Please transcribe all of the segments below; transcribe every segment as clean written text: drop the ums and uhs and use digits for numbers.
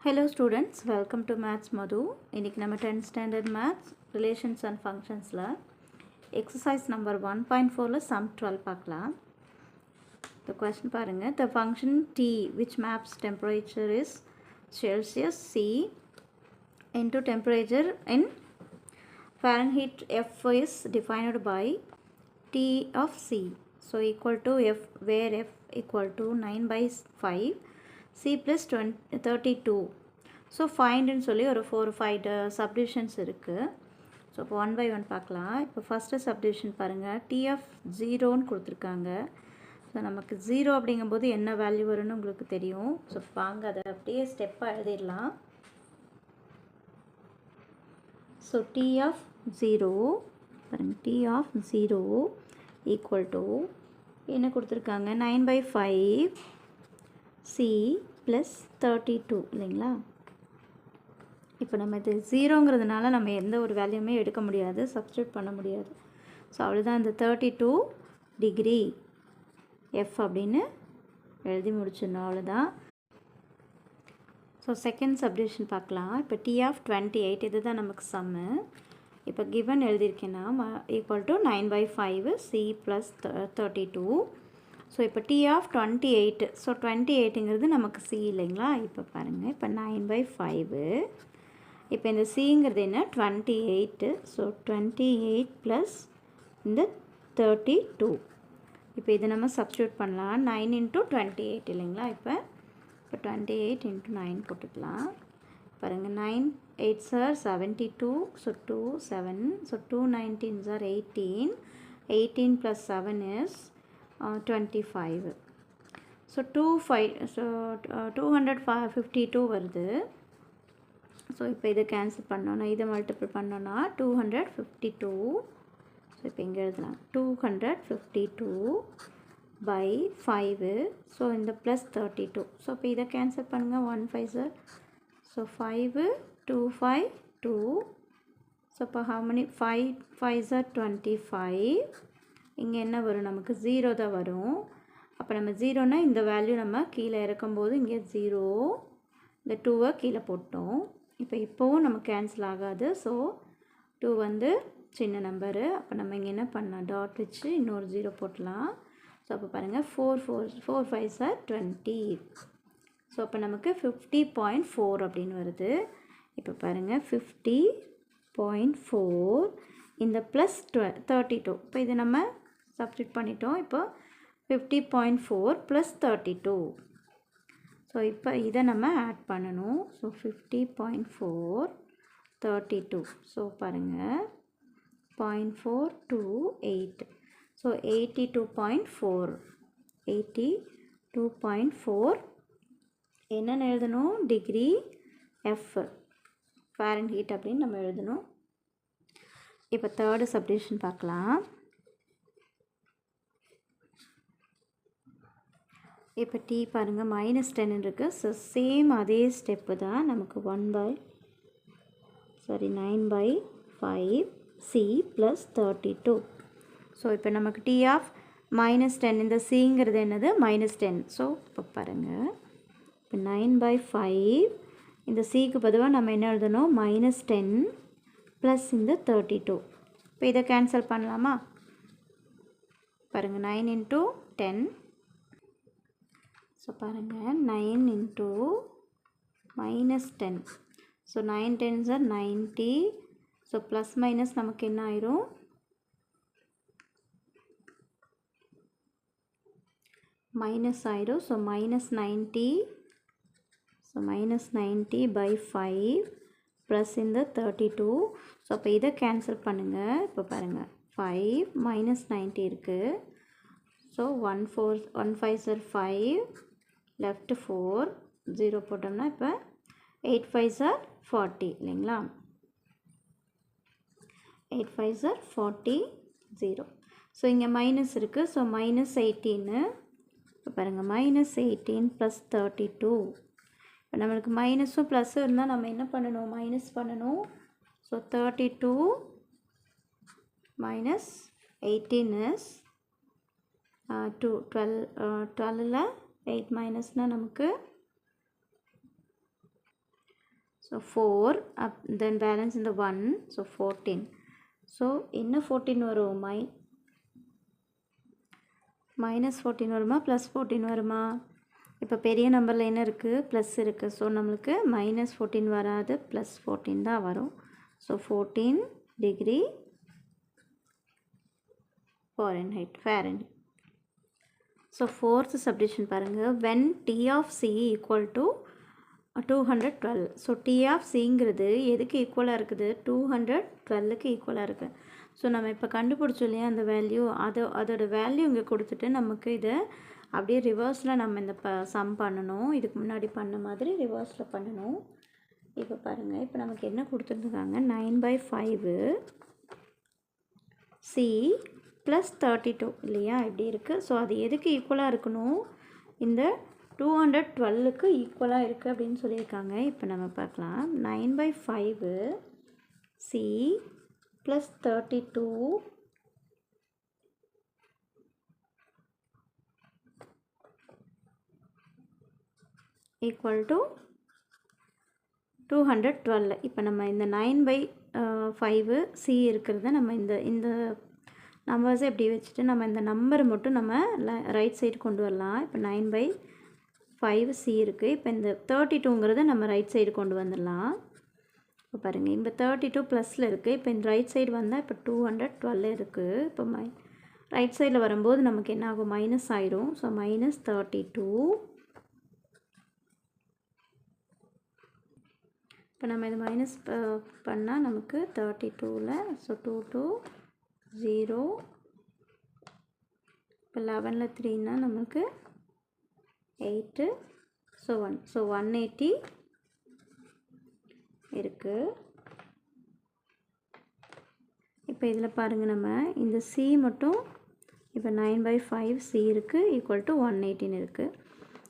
Hello students, welcome to Maths Madhu. இன்னைக்கு நம்ம 10th standard Maths Relations and Functionsல exercise number 1.4ல sum 12 பார்க்கலாம். The question பாருங்க. The function T which maps temperature is Celsius C into temperature in Fahrenheit F is defined by T of C. So equal to F where F equal to 9/5 C plus 32. So ஃபைண்டுன்னு சொல்லி ஒரு 4-5 subdivisions இருக்குது. So இப்போ 1 by 1 பார்க்கலாம். இப்போ first subdivision பாருங்கள், D of 0ன்னு கொடுத்துருக்காங்க. So நமக்கு 0 அப்படிங்கும்போது என்ன வேல்யூ வரும்னு உங்களுக்கு தெரியும். ஸோ வாங்க அதை அப்படியே ஸ்டெப்பாக எழுதிடலாம். ஸோ டி ஆஃப் 0 பாருங்கள், டி ஆஃப் 0 ஈக்குவல் டு என்ன கொடுத்துருக்காங்க, 9/5 C ப்ளஸ் 32 இல்லைங்களா. இப்போ நம்ம இது 0ங்கிறதுனால நம்ம எந்த ஒரு வேல்யூமே எடுக்க முடியாது, சப்ஸ்டியூட் பண்ண முடியாது. ஸோ அவ்வளோதான், இந்த 32 டிகிரி எஃப் அப்படின்னு எழுதி முடிச்சிடணும், அவ்வளோதான். ஸோ செகண்ட் சப்டிவிஷன் பார்க்கலாம். இப்போ டி ஆஃப் 28 இது தான் நமக்கு சம்மு. இப்போ கிவன் எழுதியிருக்கேன்னா equal to 9/5 C plus 32. So இப்போ டி ஆஃப் 28, ஸோ 28ங்கிறது நமக்கு சி இல்லைங்களா. இப்போ பாருங்கள், இப்போ 9/5, இப்போ இந்த சிங்கிறது என்ன, 28. ஸோ 28 ப்ளஸ் இந்த 32. இப்போ இது நம்ம சப்ஸ்டியூட் பண்ணலாம். 9 × 28 இல்லைங்களா. இப்போ 28 × 9 போட்டுக்கலாம். பாருங்கள், 9 8s are 72. So 2 7. So 2 19s are 18. 18 + 7 is 25. So 252 வருது. ஸோ இப்போ இதை கேன்சல் பண்ணோன்னா, இதை மல்டிபிள் பண்ணோன்னா 252. ஸோ இப்போ இங்கே எழுதலாம் 252/5. ஸோ இந்த ப்ளஸ் 32. ஸோ இப்போ இதை கேன்சல் பண்ணுங்கள், 1 5s. ஸோ 5 2 5 2. ஸோ இப்போ how many 5 5s are 25. இங்கே என்ன வரும், நமக்கு 0 தான் வரும். அப்போ நம்ம 0னா இந்த வேல்யூ நம்ம கீழே இறக்கும்போது இங்கே 0, இந்த 2வை கீழே போட்டோம். இப்போவும் நமக்கு கேன்சல் ஆகாது. ஸோ 2 வந்து சின்ன நம்பரு. அப்போ நம்ம இங்கே என்ன பண்ணலாம், டாட் வச்சு இன்னொரு 0 போட்டலாம். ஸோ அப்போ பாருங்கள், 4 5s are 20. ஸோ அப்போ நமக்கு 50.4 அப்படின்னு வருது. இப்போ பாருங்கள், 50.4 இந்த ப்ளஸ் 32. இப்போ இது நம்ம சப்ஸ்டியூட் பண்ணிட்டோம். இப்போ 50.4 + 32. ஸோ இப்போ இதை நம்ம ஆட் பண்ணணும். ஸோ 50.4 32. ஸோ பாருங்கள், 0.428. ஸோ 82.4 82.4 என்னென்னு எழுதணும், டிகிரி எஃப் ஃபாரன்ஹீட் அப்படின்னு நம்ம எழுதணும். இப்போ தேர்டு சப்டிவிஷன் பார்க்கலாம். இப்போ டி பாருங்கள், -10 இருக்குது. ஸோ சேம் அதே ஸ்டெப்பு தான் நமக்கு 9/5 C ப்ளஸ் 32. ஸோ இப்போ நமக்கு டி ஆஃப் -10, இந்த சிங்கிறது என்னது, -10. ஸோ இப்போ பாருங்கள், இப்போ 9/5 இந்த சிக்கு பொதுவாக நம்ம என்ன எழுதணும், -10 ப்ளஸ் இந்த 32. இப்போ இதை கேன்சல் பண்ணலாமா. பாருங்கள், 9 × 10. ஸோ பாருங்கள், 9 × -10. So 9 10s are 90. So plus minus நமக்கு என்ன ஆயிரும், மைனஸ் ஆயிரும். ஸோ -90. ஸோ -90/5 ப்ளஸ் இந்த 32. ஸோ அப்போ இதை கேன்சல் பண்ணுங்கள். இப்போ பாருங்கள், 5 -90 இருக்குது. ஸோ 1 5s are 5, லெஃப்ட் 4, 0 போட்டோம்னா இப்போ 8 5s are 40 இல்லைங்களா. 8 5s are 40 0. ஸோ இங்கே மைனஸ் இருக்குது. ஸோ -18. இப்போ பாருங்கள், -18 + 32. இப்போ நம்மளுக்கு மைனஸும் ப்ளஸ்ஸும் இருந்தால் நம்ம என்ன பண்ணணும், மைனஸ் பண்ணணும். So 32 - 18 is 12. 12ல் 8 மைனஸ்னால் நமக்கு So 4 up, then balance in the 1, so 14. So என்ன 14 வரும்? minus 14 வருமா ப்ளஸ் 14 வருமா? இப்போ பெரிய நம்பரில் என்ன இருக்குது? ப்ளஸ் இருக்குது. ஸோ நம்மளுக்கு minus 14 வராது, ப்ளஸ் 14 தான் வரும். So 14 degree Fahrenheit. So fourth submission பாருங்கள். when T of C equal to 212. So T of Cங்கிறது எதுக்கு ஈக்குவலாக இருக்குது? 212க்கு ஈக்குவலாக இருக்குது. ஸோ நம்ம இப்போ கண்டுபிடிச்சோம் இல்லையா அந்த வேல்யூ, அதோட வேல்யூ இங்கே கொடுத்துட்டு நமக்கு இதை அப்படியே ரிவர்ஸில் நம்ம இந்த சம் பண்ணணும். இதுக்கு முன்னாடி பண்ண மாதிரி ரிவர்ஸில் பண்ணணும். இப்போ பாருங்கள், இப்போ நமக்கு என்ன கொடுத்துருக்காங்க? 9/5 C ப்ளஸ் 32 இல்லையா, இப்படி இருக்குது. ஸோ அது எதுக்கு ஈக்குவலாக இருக்கணும்? இந்த 212க்கு ஈக்குவலாக இருக்குது அப்படின்னு சொல்லியிருக்காங்க. இப்போ நம்ம பார்க்கலாம். 9/5 C ப்ளஸ் 32 ஈக்குவல் டு 212. இப்போ நம்ம இந்த 9/5 C இருக்கிறத நம்ம இந்த நம்பர்ஸை எப்படி வச்சுட்டு நம்ம இந்த நம்பரை மட்டும் நம்ம ரைட் சைடு கொண்டு வரலாம். இப்போ 9/5 C இருக்குது. இப்போ இந்த 32ங்கிறத நம்ம ரைட் சைடு கொண்டு வந்துடலாம். இப்போ பாருங்கள், இப்போ 32 ப்ளஸில் இருக்குது. இப்போ இந்த ரைட் சைடு வந்தால் இப்போ 212 இருக்குது. இப்போ ரைட் சைடில் வரும்போது நமக்கு என்ன ஆகும்? மைனஸ் ஆயிரும். ஸோ -32. இப்போ நம்ம இது மைனஸ் பண்ணால் நமக்கு 32ல் ஸோ 2 2 0. இப்போ 11ல் 3னா நமக்கு 8. ஸோ 1. ஸோ 180 இருக்குது. இப்போ இதில் பாருங்கள், நம்ம இந்த C மட்டும் இப்போ 9/5 C இருக்குது ஈக்குவல் டு 118 இருக்குது.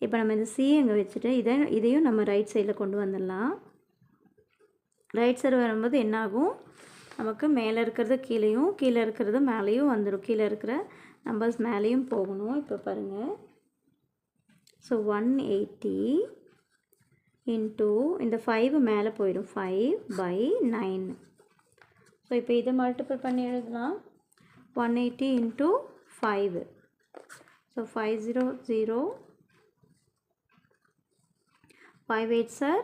இப்போ நம்ம இந்த C அங்கே வச்சுட்டு இதையும் நம்ம ரைட் சைடில் கொண்டு வந்துடலாம். ரைட் சைடு வரும்போது என்ன ஆகும்? நமக்கு மேலே இருக்கிறது கீழேயும், கீழே இருக்கிறது மேலேயும் வந்துடும். கீழே இருக்கிற நம்பர்ஸ் மேலேயும் போகணும். இப்போ பாருங்கள், ஸோ 180 இன்ட்டு இந்த 5 மேலே போயிடும், 5/9. ஸோ இப்போ இதை மல்டிபிள் பண்ணி எழுதலாம். 180 into 5. So 500. 5 8s are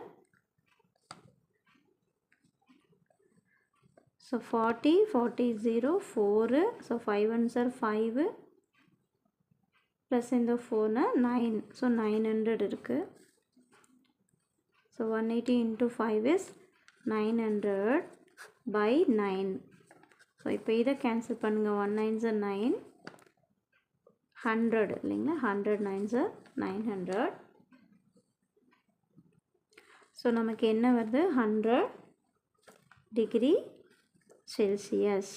so 40 0 4. So 5 1s are 5 plus இந்த 4 9. So 900 இருக்குது. So 180 into 5 is 900/9. ஸோ இப்போ இதை கேன்சல் பண்ணுங்கள். 1 9s are 9. 100 இல்லைங்களா, 100 9s are 900. ஸோ நமக்கு என்ன வருது? 100 டிகிரி செல்சியஸ்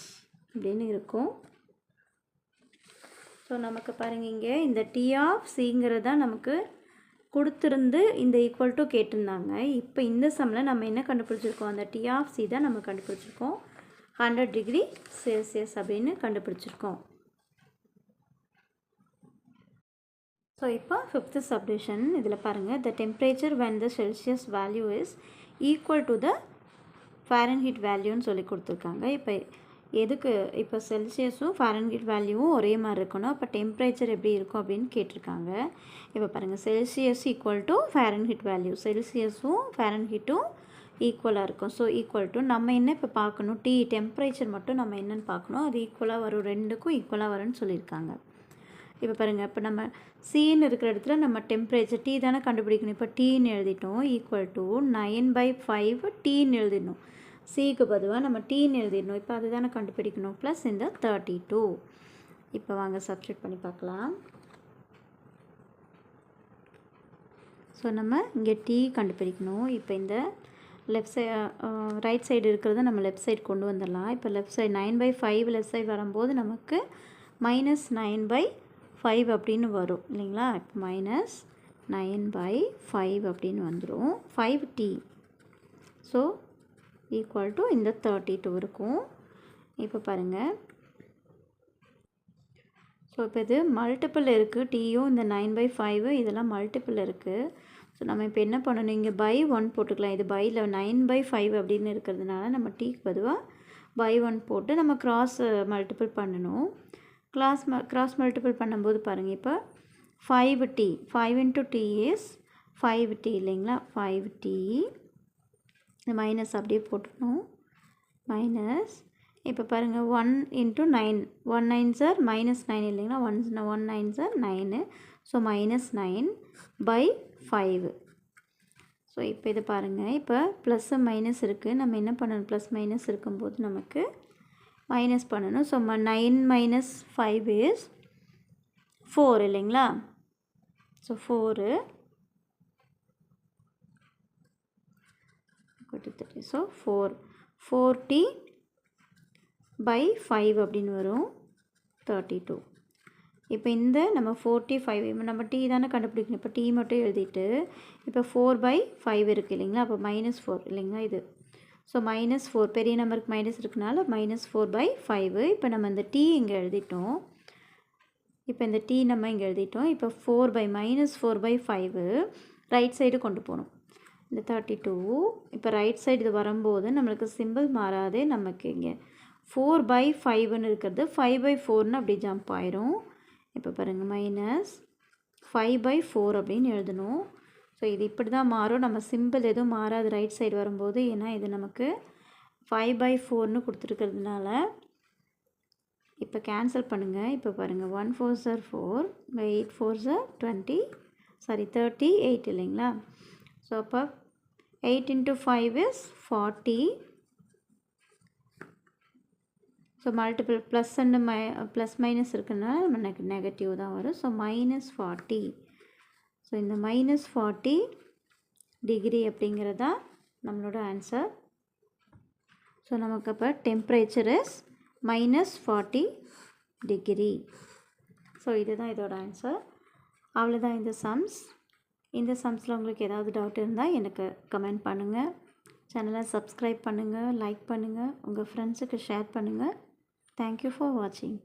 அப்படின்னு இருக்கும். ஸோ நமக்கு பாருங்கள், இங்கே இந்த T of Cங்கிறது தான் நமக்கு கொடுத்துருந்து இந்த ஈக்குவல் டு கேட்டிருந்தாங்க. இப்போ இந்த சம்மில் நம்ம என்ன கண்டுபிடிச்சிருக்கோம்? அந்த T of C தான் நம்ம கண்டுபிடிச்சிருக்கோம். 100 டிகிரி செல்சியஸ் அப்படின்னு கண்டுபிடிச்சிருக்கோம். ஸோ இப்போ ஃபிஃப்த் சப்டிவிஷன் இதில் பாருங்கள். The temperature when the Celsius value is equal to the Fahrenheit வேல்யூன்னு சொல்லி கொடுத்துருக்காங்க. இப்போ செல்சியஸும் ஃபாரன்ஹீட் வேல்யூவும் ஒரே மாதிரி இருக்கணும். அப்போ டெம்பரேச்சர் எப்படி இருக்கும் அப்படின்னு கேட்டிருக்காங்க. இப்போ பாருங்கள், Celsius equal to Fahrenheit value. செல்சியஸும் ஃபாரன்ஹீட்டும் ஈக்குவலாக இருக்கும். ஸோ ஈக்குவல் டு நம்ம என்ன இப்போ பார்க்கணும்? டெம்பரேச்சர் மட்டும் நம்ம என்னென்னு பார்க்கணும். அது ஈக்குவலாக வரும், ரெண்டுக்கும் ஈக்குவலாக வரும்னு சொல்லியிருக்காங்க. இப்போ பாருங்கள், இப்போ நம்ம Cன்னு இருக்கிற இடத்துல நம்ம டெம்பரேச்சர் T தானே கண்டுபிடிக்கணும். இப்போ Tன்னு எழுதிட்டோம். ஈக்குவல் டு 9/5 Tன்னு எழுதிடணும். Cக்கு பொதுவாக நம்ம Tன்னு எழுதிடணும். இப்போ அதுதானே கண்டுபிடிக்கணும். ப்ளஸ் இந்த 32. இப்போ வாங்க சப்ஸ்டிட் பண்ணி பார்க்கலாம். ஸோ நம்ம இங்கே T கண்டுபிடிக்கணும். இப்போ இந்த லெஃப்ட் ரைட் சைடு இருக்கிறத நம்ம லெஃப்ட் சைடு கொண்டு வந்துடலாம். இப்போ லெஃப்ட் சைடு 9/5 லெஃப்ட் சைடு வரும்போது நமக்கு -9/5 அப்படின்னு வரும் இல்லைங்களா. இப்போ -9/5 அப்படின்னு வந்துடும். 5T. ஸோ ஈக்குவல் டு இந்த 32 இருக்கும். இப்போ பாருங்கள், ஸோ இப்போ இது மல்டிப்பிள் இருக்குது. Tயும் இந்த 9/5 இதெல்லாம் மல்டிப்பிள் இருக்குது. ஸோ நம்ம இப்போ என்ன பண்ணணும், இங்கே பை 1 போட்டுக்கலாம். இது பையில் 9/5 அப்படின்னு இருக்கிறதுனால நம்ம டீக்கு பொதுவாக பை 1 போட்டு நம்ம கிராஸ் மல்டிபிள் பண்ணணும். கிராஸ் மல்டிபிள் பண்ணும்போது பாருங்கள், இப்போ 5t 5 × t இஸ் 5t இல்லைங்களா, 5t மைனஸ் அப்படியே போட்டுக்கணும். மைனஸ் இப்போ பாருங்கள் 1 × 9 1 9s are -9 இல்லைங்களா, 1 9s are 9. ஸோ -9/5. ஸோ இப்போ இது பாருங்கள், இப்போ ப்ளஸ்ஸு மைனஸ் இருக்குது. நம்ம என்ன பண்ணணும், ப்ளஸ் மைனஸ் இருக்கும்போது நமக்கு மைனஸ் பண்ணணும். ஸோ 9 - 5 இஸ் 4 இல்லைங்களா. ஸோ 4 ஸோ 4t/5 அப்படின்னு வரும் 32. இப்போ இந்த நம்ம 45 நம்ம t தானே கண்டுபிடிக்கணும். இப்போ t மட்டும் எழுதிட்டு இப்போ 4/5 இருக்குது இல்லைங்களா, அப்போ -4 இல்லைங்களா இது. ஸோ -4 பெரிய நம்பருக்கு மைனஸ் இருக்கனால -4/5. இப்போ நம்ம இந்த t இங்கே எழுதிட்டோம். இப்போ இந்த t நம்ம இங்கே எழுதிட்டோம். இப்போ -4/5 ரைட் சைடு கொண்டு போகணும். இந்த 32 இப்போ ரைட் சைடு இது வரும்போது நம்மளுக்கு சிம்பிள் மாறாதே, நமக்கு இங்கே 4/5ன்னு இருக்கிறது 5/4ன்னு அப்படி ஜம்ப் ஆயிரும். இப்போ பாருங்கள் -5/4 அப்படின்னு எழுதணும். ஸோ இது இப்படி தான் மாறும். நம்ம சிம்பிள் எதுவும் மாறாது ரைட் சைடு வரும்போது, ஏன்னா இது நமக்கு 5/4ன்னு கொடுத்துருக்கிறதுனால. இப்போ கேன்சல் பண்ணுங்கள். இப்போ பாருங்கள் 1 4s are 4, 8 4s are 38 இல்லைங்களா. ஸோ அப்போ 8 × 5 is 40. So multiple plus and plus minus இருக்கிறதுனால நமக்கு நெகட்டிவ் தான் வரும். ஸோ -40. ஸோ இந்த -40 டிகிரி அப்படிங்கிறது தான் நம்மளோட ஆன்சர். ஸோ நமக்கு அப்போ டெம்பரேச்சர் இஸ் -40 டிகிரி. ஸோ இதுதான் இதோட ஆன்சர். அவ்வளோதான் இந்த சம்ஸில் உங்களுக்கு ஏதாவது டவுட் இருந்தால் எனக்கு கமெண்ட் பண்ணுங்கள். சேனலை சப்ஸ்கிரைப் பண்ணுங்கள், லைக் பண்ணுங்கள், உங்கள் ஃப்ரெண்ட்ஸுக்கு ஷேர் பண்ணுங்கள். தேங்க்யூ ஃபார் வாட்சிங்.